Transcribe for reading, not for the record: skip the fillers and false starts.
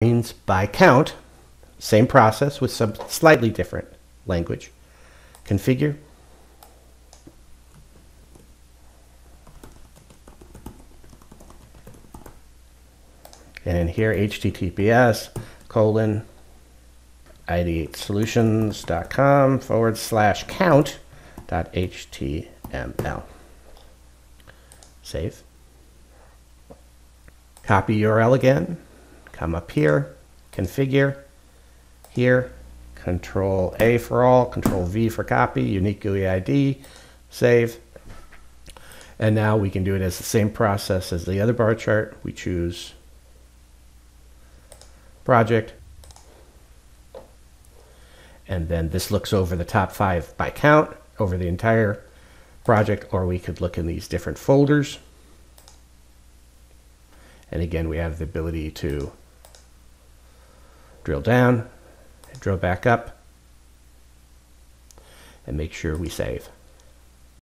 Means by count, same process with some slightly different language. Configure. And in here, https://ideatesolutions.com/count.html. Save. Copy URL again. Come up here, configure, here, Control A for all, Control V for copy, unique GUI ID, save. And now we can do it as the same process as the other bar chart. We choose project, and then this looks over the top 5 by count over the entire project, or we could look in these different folders. And again, we have the ability to drill down, drill back up, and make sure we save.